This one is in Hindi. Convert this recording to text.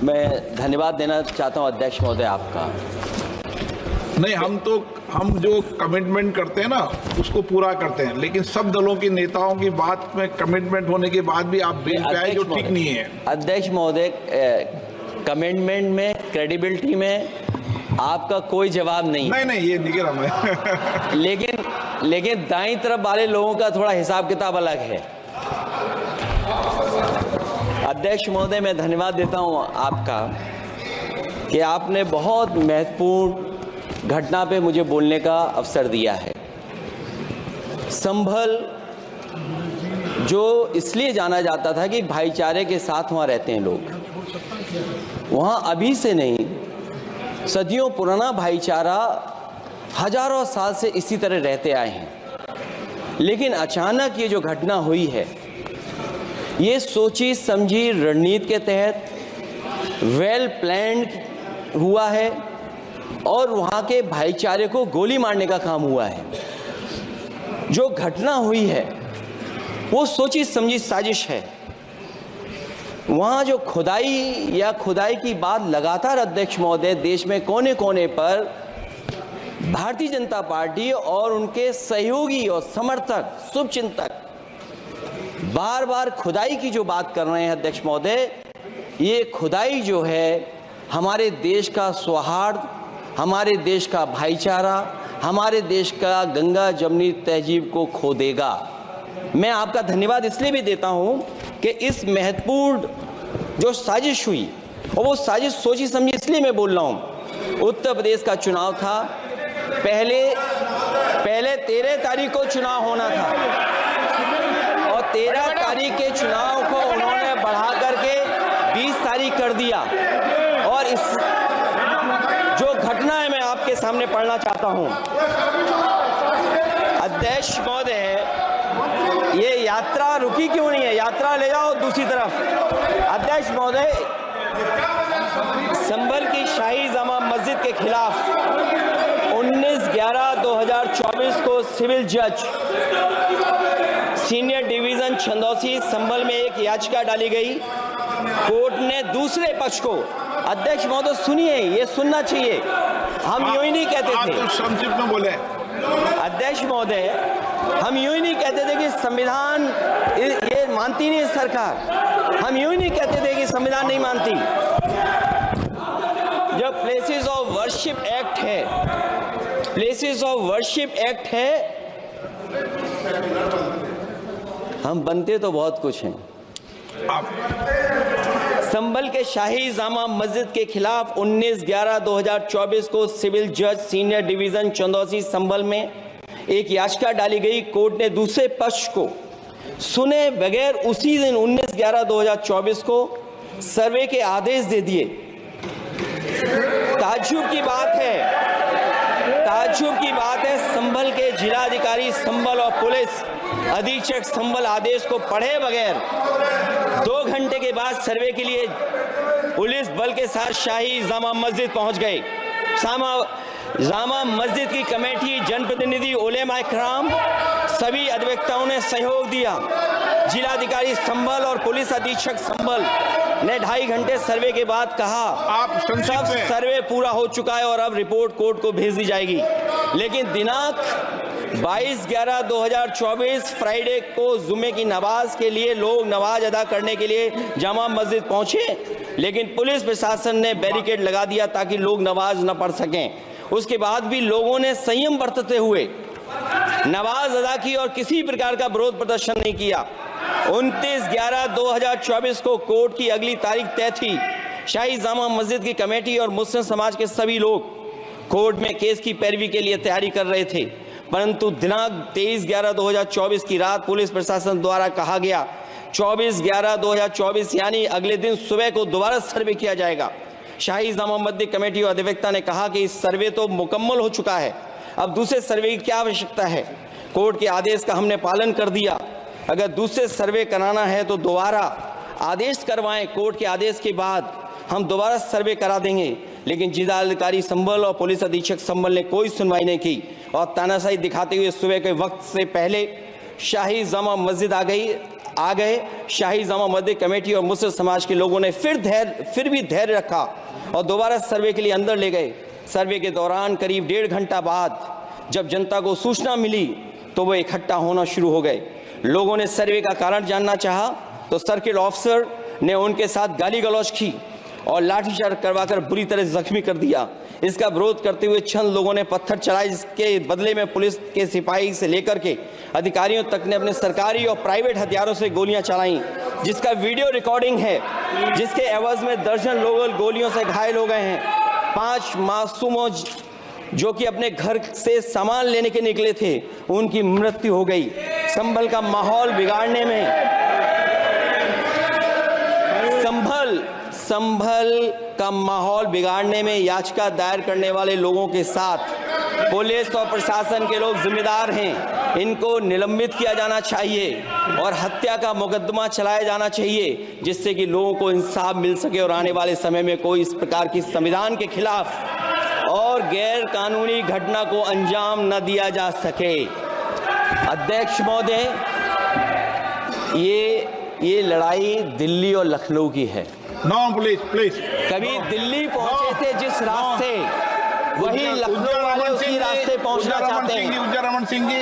मैं धन्यवाद देना चाहता हूं अध्यक्ष महोदय आपका। नहीं, हम जो कमिटमेंट करते हैं ना उसको पूरा करते हैं, लेकिन सब दलों के नेताओं की बात में कमिटमेंट होने के बाद भी आप बेंच पे आए जो ठीक नहीं है। अध्यक्ष महोदय, कमिटमेंट में, क्रेडिबिलिटी में आपका कोई जवाब नहीं। नहीं, ये नहीं कह रहा मैं। लेकिन दाईं तरफ वाले लोगों का थोड़ा हिसाब किताब अलग है। अध्यक्ष महोदय, मैं धन्यवाद देता हूं आपका कि आपने बहुत महत्वपूर्ण घटना पे मुझे बोलने का अवसर दिया है। संभल जो इसलिए जाना जाता था कि भाईचारे के साथ वहाँ रहते हैं लोग, वहाँ अभी से नहीं, सदियों पुराना भाईचारा हजारों साल से इसी तरह रहते आए हैं। लेकिन अचानक ये जो घटना हुई है, ये सोची समझी रणनीति के तहत वेल प्लान्ड हुआ है और वहाँ के भाईचारे को गोली मारने का काम हुआ है। जो घटना हुई है वो सोची समझी साजिश है। वहाँ जो खुदाई की बात लगातार अध्यक्ष महोदय देश में कोने कोने पर भारतीय जनता पार्टी और उनके सहयोगी और समर्थक, शुभचिंतक बार बार खुदाई की जो बात कर रहे हैं अध्यक्ष महोदय, ये खुदाई जो है हमारे देश का सौहार्द, हमारे देश का भाईचारा, हमारे देश का गंगा जमनी तहजीब को खो देगा। मैं आपका धन्यवाद इसलिए भी देता हूं कि इस महत्वपूर्ण जो साजिश हुई, और वो साजिश सोची समझी इसलिए मैं बोल रहा हूं। उत्तर प्रदेश का चुनाव था, पहले 13 तारीख को चुनाव होना था और 13 तारीख के चुनाव को उन्होंने बढ़ा करके 20 तारीख कर दिया। और इस जो घटना है मैं आपके सामने पढ़ना चाहता हूं। अध्यक्ष महोदय, ये यात्रा रुकी क्यों नहीं है? यात्रा ले जाओ दूसरी तरफ। अध्यक्ष महोदय, संभल की शाही जामा मस्जिद के खिलाफ 19/11/2024 को सिविल जज सीनियर डिवीजन छंदौसी संभल में एक याचिका डाली गई। कोर्ट ने दूसरे पक्ष को, अध्यक्ष महोदय सुनिए, ये सुनना चाहिए, हम यूं ही नहीं कहते थे। संक्षिप्त में बोले अध्यक्ष महोदय, हम यूं ही नहीं कहते थे कि संविधान ये मानती नहीं सरकार। हम यूं ही नहीं कहते थे कि संविधान नहीं मानती। जब प्लेसेस ऑफ वर्शिप एक्ट है, प्लेसेस ऑफ वर्शिप एक्ट है, हम बनते तो बहुत कुछ हैं। संभल के शाही जामा मस्जिद के खिलाफ 19/11/2024 को सिविल जज सीनियर डिवीजन चंदौसी संभल में एक याचिका डाली गई। कोर्ट ने दूसरे पक्ष को सुने बगैर उसी दिन 19/11/2024 को सर्वे के आदेश दे दिए। ताज्जुब की बात है, संभल के जिलाधिकारी संभल और पुलिस अधीक्षक संभल आदेश को पढ़े बगैर 2 घंटे के बाद सर्वे के लिए पुलिस बल के साथ शाही जामा मस्जिद पहुंच गए। जामा मस्जिद की कमेटी, जनप्रतिनिधि, उलेमा इकराम, सभी अधिवक्ताओं ने सहयोग दिया। जिलाधिकारी संभल और पुलिस अधीक्षक संभल ने 2.5 घंटे सर्वे के बाद कहा सब सर्वे पूरा हो चुका है और अब रिपोर्ट कोर्ट को भेज दी जाएगी। लेकिन दिनांक 22/11/2024 फ्राइडे को जुमे की नमाज के लिए लोग नमाज अदा करने के लिए जामा मस्जिद पहुंचे, लेकिन पुलिस प्रशासन ने बैरिकेड लगा दिया ताकि लोग नमाज न पढ़ सकें। उसके बाद भी लोगों ने संयम बरतते हुए नमाज अदा की और किसी प्रकार का विरोध प्रदर्शन नहीं किया। 29/11/2024 को कोर्ट की अगली तारीख तय थी। शाही जामा मस्जिद की कमेटी और मुस्लिम समाज के सभी लोग कोर्ट में केस की पैरवी के लिए तैयारी कर रहे थे, परंतु दिनांक 23/11/2024 की रात पुलिस प्रशासन द्वारा कहा गया 24/11/2024 यानी अगले दिन सुबह को दोबारा सर्वे किया जाएगा। शाही जामा मस्जिद कमेटी और अधिवक्ता ने कहा कि इस सर्वे तो मुकम्मल हो चुका है, अब दूसरे सर्वे की क्या आवश्यकता है? कोर्ट के आदेश का हमने पालन कर दिया। अगर दूसरे सर्वे कराना है तो दोबारा आदेश करवाएं, कोर्ट के आदेश के बाद हम दोबारा सर्वे करा देंगे। लेकिन जिलाधिकारी संभल और पुलिस अधीक्षक संभल ने कोई सुनवाई नहीं की और तानाशाही दिखाते हुए सुबह के वक्त से पहले शाही जामा मस्जिद आ गई। आ गए। शाही जामा मस्जिद कमेटी और मुस्लिम समाज के लोगों ने फिर भी धैर्य रखा और दोबारा सर्वे के लिए अंदर ले गए। सर्वे के दौरान करीब 1.5 घंटा बाद जब जनता को सूचना मिली तो वो इकट्ठा होना शुरू हो गए। लोगों ने सर्वे का कारण जानना चाहा तो सर्किल ऑफिसर ने उनके साथ गाली गलौज की और लाठीचार्ज करवाकर बुरी तरह जख्मी कर दिया। इसका विरोध करते हुए चंद लोगों ने पत्थर चलाए, जिसके बदले में पुलिस के सिपाही से लेकर के अधिकारियों तक ने अपने सरकारी और प्राइवेट हथियारों से गोलियां चलाईं, जिसका वीडियो रिकॉर्डिंग है, जिसके एवज में दर्जन लोग गोलियों से घायल हो गए हैं। 5 मासूमों जो कि अपने घर से सामान लेने के निकले थे, उनकी मृत्यु हो गई। संभल का माहौल बिगाड़ने में संभल का माहौल बिगाड़ने में याचिका दायर करने वाले लोगों के साथ पुलिस और प्रशासन के लोग जिम्मेदार हैं। इनको निलंबित किया जाना चाहिए और हत्या का मुकदमा चलाया जाना चाहिए, जिससे कि लोगों को इंसाफ मिल सके और आने वाले समय में कोई इस प्रकार की संविधान के खिलाफ और गैर कानूनी घटना को अंजाम न दिया जा सके। अध्यक्ष महोदय, ये लड़ाई दिल्ली और लखनऊ की है। No please please. कभी दिल्ली पहुंचे थे जिस रास्ते, वही लखनऊ वाले उसी रास्ते पहुंचना चाहते हैं। ऊर्जा रमन सिंह जी